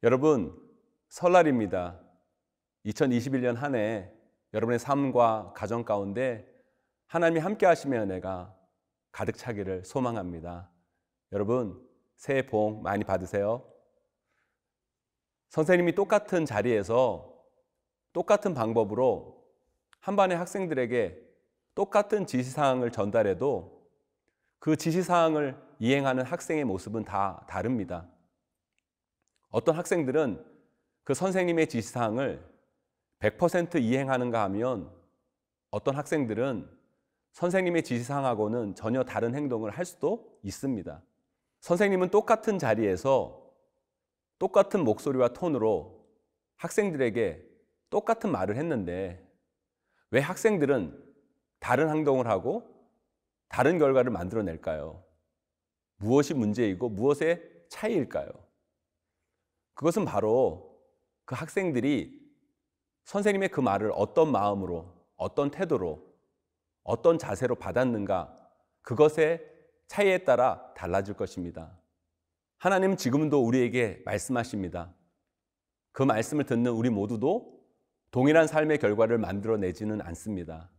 여러분, 설날입니다. 2021년 한 해 여러분의 삶과 가정 가운데 하나님이 함께 하심의 은혜가 가득 차기를 소망합니다. 여러분, 새해 복 많이 받으세요. 선생님이 똑같은 자리에서 똑같은 방법으로 한 반의 학생들에게 똑같은 지시사항을 전달해도 그 지시사항을 이행하는 학생의 모습은 다 다릅니다. 어떤 학생들은 그 선생님의 지시사항을 100% 이행하는가 하면 어떤 학생들은 선생님의 지시사항하고는 전혀 다른 행동을 할 수도 있습니다. 선생님은 똑같은 자리에서 똑같은 목소리와 톤으로 학생들에게 똑같은 말을 했는데 왜 학생들은 다른 행동을 하고 다른 결과를 만들어낼까요? 무엇이 문제이고 무엇의 차이일까요? 그것은 바로 그 학생들이 선생님의 그 말을 어떤 마음으로, 어떤 태도로, 어떤 자세로 받았는가, 그것의 차이에 따라 달라질 것입니다. 하나님은 지금도 우리에게 말씀하십니다. 그 말씀을 듣는 우리 모두도 동일한 삶의 결과를 만들어내지는 않습니다.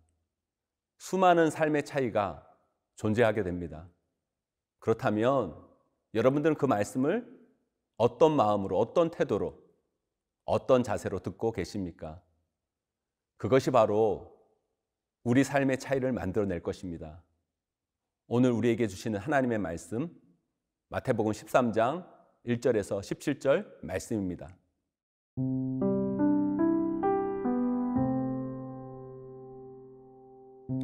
수많은 삶의 차이가 존재하게 됩니다. 그렇다면 여러분들은 그 말씀을 어떤 마음으로, 어떤 태도로, 어떤 자세로 듣고 계십니까? 그것이 바로 우리 삶의 차이를 만들어낼 것입니다. 오늘 우리에게 주시는 하나님의 말씀, 마태복음 13장 1절에서 17절 말씀입니다.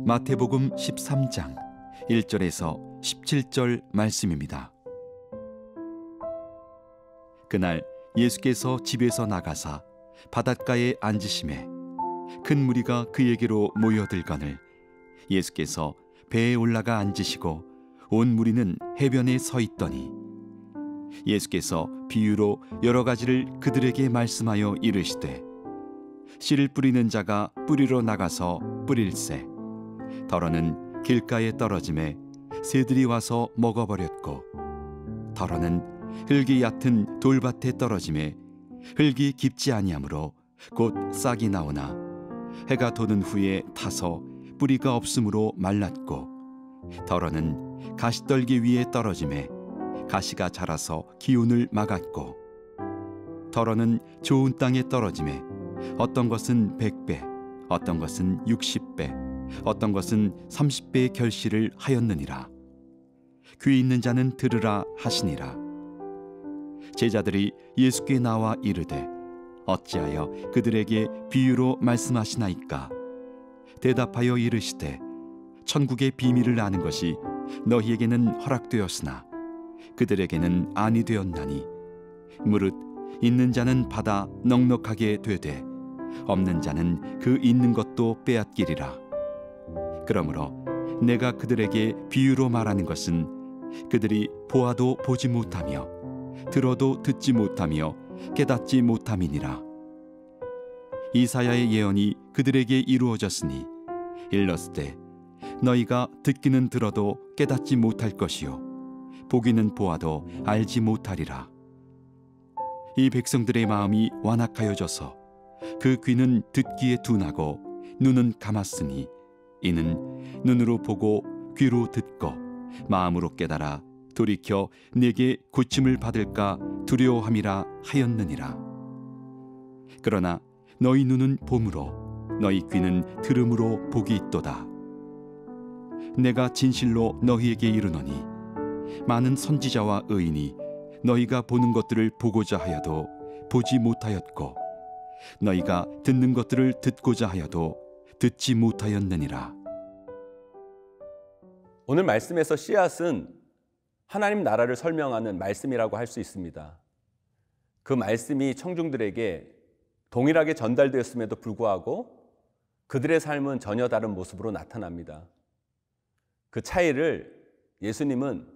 마태복음 13장 1절에서 17절 말씀입니다. 그날 예수께서 집에서 나가사 바닷가에 앉으심에 큰 무리가 그에게로 모여들거늘 예수께서 배에 올라가 앉으시고 온 무리는 해변에 서 있더니 예수께서 비유로 여러 가지를 그들에게 말씀하여 이르시되 씨를 뿌리는 자가 뿌리러 나가서 뿌릴새 더러는 길가에 떨어짐에 새들이 와서 먹어버렸고 더러는 흙이 얕은 돌밭에 떨어짐에 흙이 깊지 아니하므로 곧 싹이 나오나 해가 도는 후에 타서 뿌리가 없으므로 말랐고 더러는 가시떨기 위에 떨어짐에 가시가 자라서 기운을 막았고 더러는 좋은 땅에 떨어짐에 어떤 것은 100배 어떤 것은 60배 어떤 것은 30배의 결실을 하였느니라. 귀 있는 자는 들으라 하시니라. 제자들이 예수께 나와 이르되 어찌하여 그들에게 비유로 말씀하시나이까? 대답하여 이르시되 천국의 비밀을 아는 것이 너희에게는 허락되었으나 그들에게는 아니 되었나니 무릇 있는 자는 받아 넉넉하게 되되 없는 자는 그 있는 것도 빼앗기리라. 그러므로 내가 그들에게 비유로 말하는 것은 그들이 보아도 보지 못하며 들어도 듣지 못하며 깨닫지 못함이니라. 이사야의 예언이 그들에게 이루어졌으니 일렀으되 너희가 듣기는 들어도 깨닫지 못할 것이요 보기는 보아도 알지 못하리라. 이 백성들의 마음이 완악하여져서 그 귀는 듣기에 둔하고 눈은 감았으니 이는 눈으로 보고 귀로 듣고 마음으로 깨달아 돌이켜 내게 고침을 받을까 두려워함이라 하였느니라. 그러나 너희 눈은 봄으로 너희 귀는 들음으로 복이 있도다. 내가 진실로 너희에게 이르노니 많은 선지자와 의인이 너희가 보는 것들을 보고자 하여도 보지 못하였고 너희가 듣는 것들을 듣고자 하여도 듣지 못하였느니라. 오늘 말씀에서 씨앗은 하나님 나라를 설명하는 말씀이라고 할 수 있습니다. 그 말씀이 청중들에게 동일하게 전달되었음에도 불구하고 그들의 삶은 전혀 다른 모습으로 나타납니다. 그 차이를 예수님은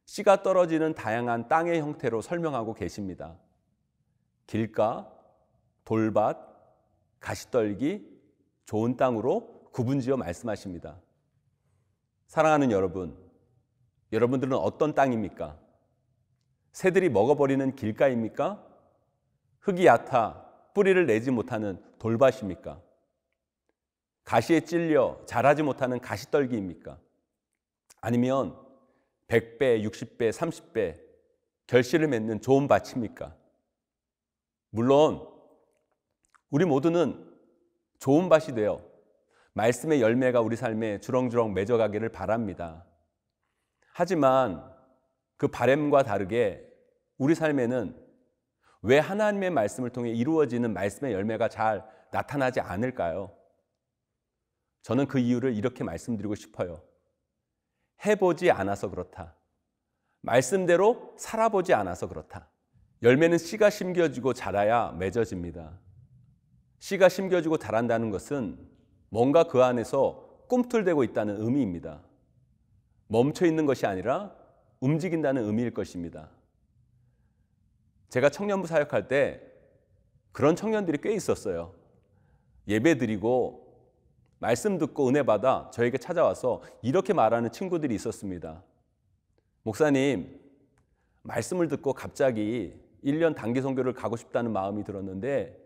씨가 떨어지는 다양한 땅의 형태로 설명하고 계십니다. 길가, 돌밭, 가시떨기, 좋은 땅으로 구분지어 말씀하십니다. 사랑하는 여러분, 여러분들은 어떤 땅입니까? 새들이 먹어버리는 길가입니까? 흙이 얕아 뿌리를 내지 못하는 돌밭입니까? 가시에 찔려 자라지 못하는 가시떨기입니까? 아니면 100배, 60배, 30배 결실을 맺는 좋은 밭입니까? 물론 우리 모두는 좋은 밭이 되어 말씀의 열매가 우리 삶에 주렁주렁 맺어가기를 바랍니다. 하지만 그 바람과 다르게 우리 삶에는 왜 하나님의 말씀을 통해 이루어지는 말씀의 열매가 잘 나타나지 않을까요? 저는 그 이유를 이렇게 말씀드리고 싶어요. 해보지 않아서 그렇다. 말씀대로 살아보지 않아서 그렇다. 열매는 씨가 심겨지고 자라야 맺어집니다. 씨가 심겨지고 자란다는 것은 뭔가 그 안에서 꿈틀대고 있다는 의미입니다. 멈춰 있는 것이 아니라 움직인다는 의미일 것입니다. 제가 청년부 사역할 때 그런 청년들이 꽤 있었어요. 예배 드리고 말씀 듣고 은혜 받아 저에게 찾아와서 이렇게 말하는 친구들이 있었습니다. 목사님, 말씀을 듣고 갑자기 1년 단기 선교를 가고 싶다는 마음이 들었는데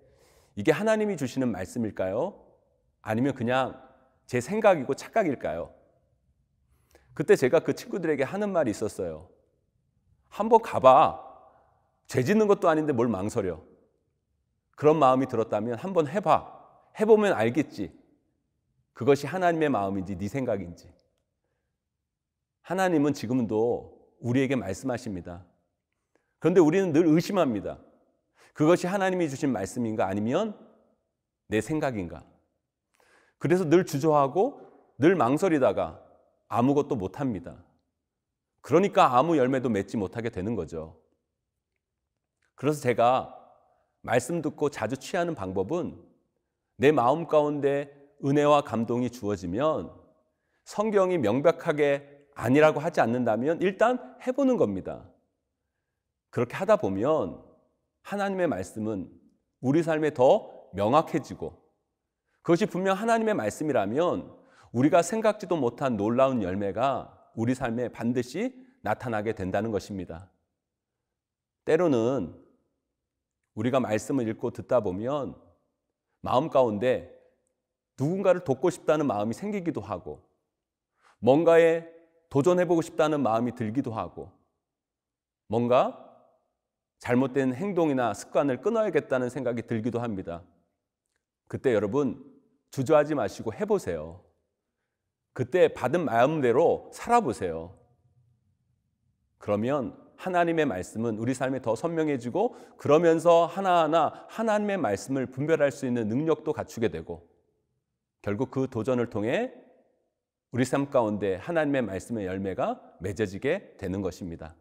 이게 하나님이 주시는 말씀일까요? 아니면 그냥 제 생각이고 착각일까요? 그때 제가 그 친구들에게 하는 말이 있었어요. 한번 가봐. 죄 짓는 것도 아닌데 뭘 망설여. 그런 마음이 들었다면 한번 해봐. 해보면 알겠지. 그것이 하나님의 마음인지 네 생각인지. 하나님은 지금도 우리에게 말씀하십니다. 그런데 우리는 늘 의심합니다. 그것이 하나님이 주신 말씀인가 아니면 내 생각인가. 그래서 늘 주저하고 늘 망설이다가 아무것도 못합니다. 그러니까 아무 열매도 맺지 못하게 되는 거죠. 그래서 제가 말씀 듣고 자주 취하는 방법은 내 마음 가운데 은혜와 감동이 주어지면 성경이 명백하게 아니라고 하지 않는다면 일단 해보는 겁니다. 그렇게 하다 보면 하나님의 말씀은 우리 삶에 더 명확해지고 그것이 분명 하나님의 말씀이라면 우리가 생각지도 못한 놀라운 열매가 우리 삶에 반드시 나타나게 된다는 것입니다. 때로는 우리가 말씀을 읽고 듣다 보면 마음 가운데 누군가를 돕고 싶다는 마음이 생기기도 하고 뭔가에 도전해보고 싶다는 마음이 들기도 하고 뭔가 잘못된 행동이나 습관을 끊어야겠다는 생각이 들기도 합니다. 그때 여러분 주저하지 마시고 해보세요. 그때 받은 마음대로 살아보세요. 그러면 하나님의 말씀은 우리 삶에 더 선명해지고 그러면서 하나하나 하나님의 말씀을 분별할 수 있는 능력도 갖추게 되고 결국 그 도전을 통해 우리 삶 가운데 하나님의 말씀의 열매가 맺어지게 되는 것입니다.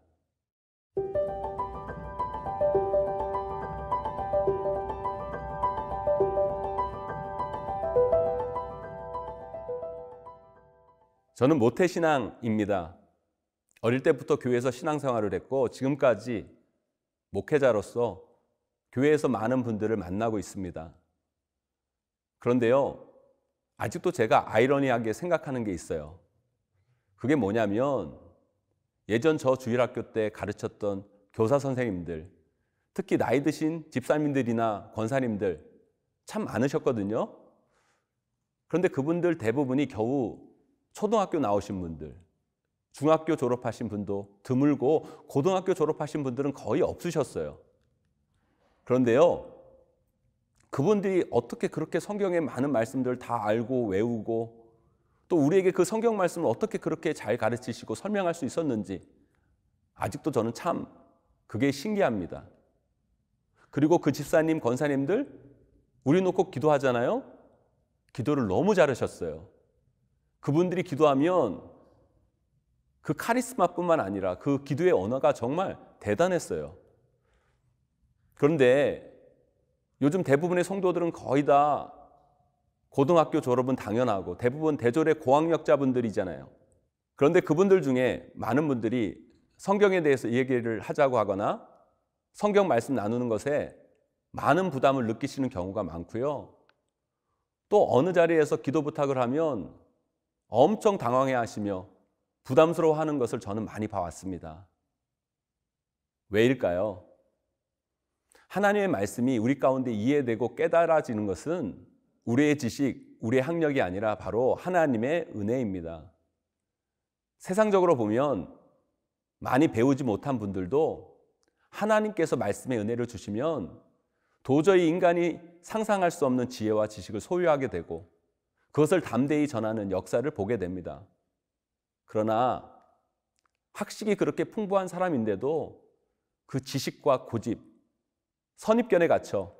저는 모태신앙입니다. 어릴 때부터 교회에서 신앙생활을 했고 지금까지 목회자로서 교회에서 많은 분들을 만나고 있습니다. 그런데요, 아직도 제가 아이러니하게 생각하는 게 있어요. 그게 뭐냐면 예전 저 주일학교 때 가르쳤던 교사 선생님들, 특히 나이 드신 집사님들이나 권사님들 참 많으셨거든요. 그런데 그분들 대부분이 겨우 초등학교 나오신 분들, 중학교 졸업하신 분도 드물고 고등학교 졸업하신 분들은 거의 없으셨어요. 그런데요, 그분들이 어떻게 그렇게 성경의 많은 말씀들을 다 알고 외우고 또 우리에게 그 성경 말씀을 어떻게 그렇게 잘 가르치시고 설명할 수 있었는지 아직도 저는 참 그게 신기합니다. 그리고 그 집사님, 권사님들 우리 놓고 기도하잖아요. 기도를 너무 잘하셨어요. 그분들이 기도하면 그 카리스마뿐만 아니라 그 기도의 언어가 정말 대단했어요. 그런데 요즘 대부분의 성도들은 거의 다 고등학교 졸업은 당연하고 대부분 대졸의 고학력자분들이잖아요. 그런데 그분들 중에 많은 분들이 성경에 대해서 얘기를 하자고 하거나 성경 말씀 나누는 것에 많은 부담을 느끼시는 경우가 많고요. 또 어느 자리에서 기도 부탁을 하면 엄청 당황해 하시며 부담스러워하는 것을 저는 많이 봐왔습니다. 왜일까요? 하나님의 말씀이 우리 가운데 이해되고 깨달아지는 것은 우리의 지식, 우리의 학력이 아니라 바로 하나님의 은혜입니다. 세상적으로 보면 많이 배우지 못한 분들도 하나님께서 말씀의 은혜를 주시면 도저히 인간이 상상할 수 없는 지혜와 지식을 소유하게 되고 그것을 담대히 전하는 역사를 보게 됩니다. 그러나 학식이 그렇게 풍부한 사람인데도 그 지식과 고집, 선입견에 갇혀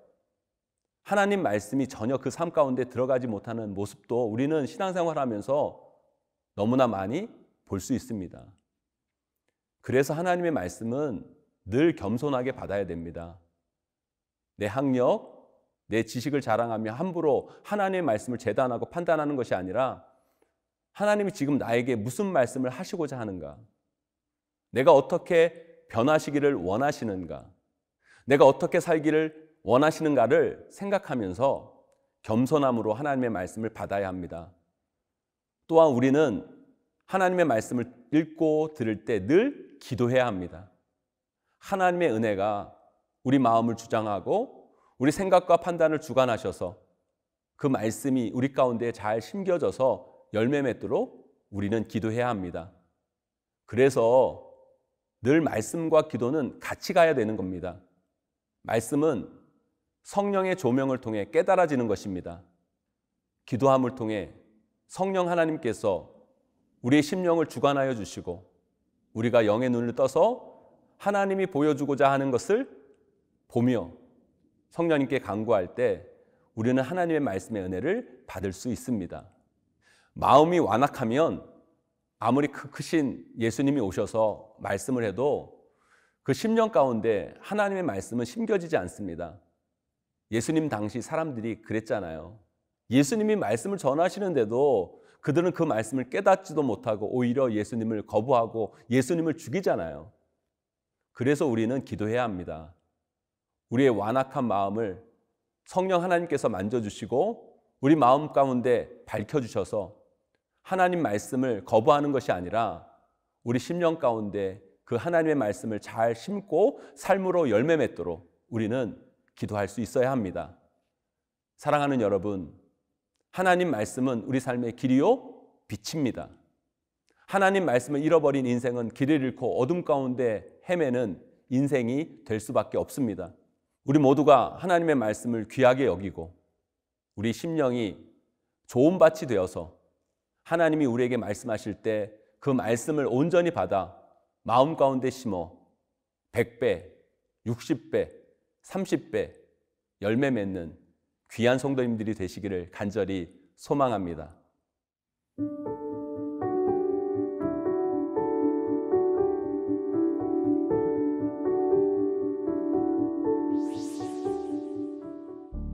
하나님 말씀이 전혀 그 삶 가운데 들어가지 못하는 모습도 우리는 신앙생활하면서 너무나 많이 볼 수 있습니다. 그래서 하나님의 말씀은 늘 겸손하게 받아야 됩니다. 내 학력, 내 지식을 자랑하며 함부로 하나님의 말씀을 재단하고 판단하는 것이 아니라 하나님이 지금 나에게 무슨 말씀을 하시고자 하는가? 내가 어떻게 변화시기를 원하시는가? 내가 어떻게 살기를 원하시는가를 생각하면서 겸손함으로 하나님의 말씀을 받아야 합니다. 또한 우리는 하나님의 말씀을 읽고 들을 때 늘 기도해야 합니다. 하나님의 은혜가 우리 마음을 주장하고 우리 생각과 판단을 주관하셔서 그 말씀이 우리 가운데 잘 심겨져서 열매 맺도록 우리는 기도해야 합니다. 그래서 늘 말씀과 기도는 같이 가야 되는 겁니다. 말씀은 성령의 조명을 통해 깨달아지는 것입니다. 기도함을 통해 성령 하나님께서 우리의 심령을 주관하여 주시고 우리가 영의 눈을 떠서 하나님이 보여주고자 하는 것을 보며 성령님께 간구할 때 우리는 하나님의 말씀의 은혜를 받을 수 있습니다. 마음이 완악하면 아무리 크신 예수님이 오셔서 말씀을 해도 그 심령 가운데 하나님의 말씀은 심겨지지 않습니다. 예수님 당시 사람들이 그랬잖아요. 예수님이 말씀을 전하시는데도 그들은 그 말씀을 깨닫지도 못하고 오히려 예수님을 거부하고 예수님을 죽이잖아요. 그래서 우리는 기도해야 합니다. 우리의 완악한 마음을 성령 하나님께서 만져주시고 우리 마음 가운데 밝혀주셔서 하나님 말씀을 거부하는 것이 아니라 우리 심령 가운데 그 하나님의 말씀을 잘 심고 삶으로 열매 맺도록 우리는 기도할 수 있어야 합니다. 사랑하는 여러분, 하나님 말씀은 우리 삶의 길이요 빛입니다. 하나님 말씀을 잃어버린 인생은 길을 잃고 어둠 가운데 헤매는 인생이 될 수밖에 없습니다. 우리 모두가 하나님의 말씀을 귀하게 여기고 우리 심령이 좋은 밭이 되어서 하나님이 우리에게 말씀하실 때 그 말씀을 온전히 받아 마음 가운데 심어 100배, 60배, 30배 열매 맺는 귀한 성도님들이 되시기를 간절히 소망합니다.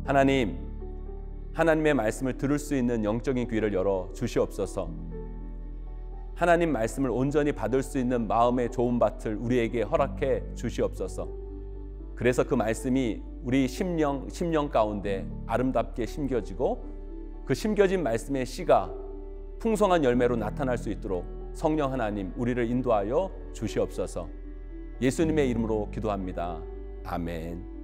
하나님, 하나님의 말씀을 들을 수 있는 영적인 귀를 열어 주시옵소서. 하나님 말씀을 온전히 받을 수 있는 마음의 좋은 밭을 우리에게 허락해 주시옵소서. 그래서 그 말씀이 우리 심령 가운데 아름답게 심겨지고 그 심겨진 말씀의 씨가 풍성한 열매로 나타날 수 있도록 성령 하나님 우리를 인도하여 주시옵소서. 예수님의 이름으로 기도합니다. 아멘.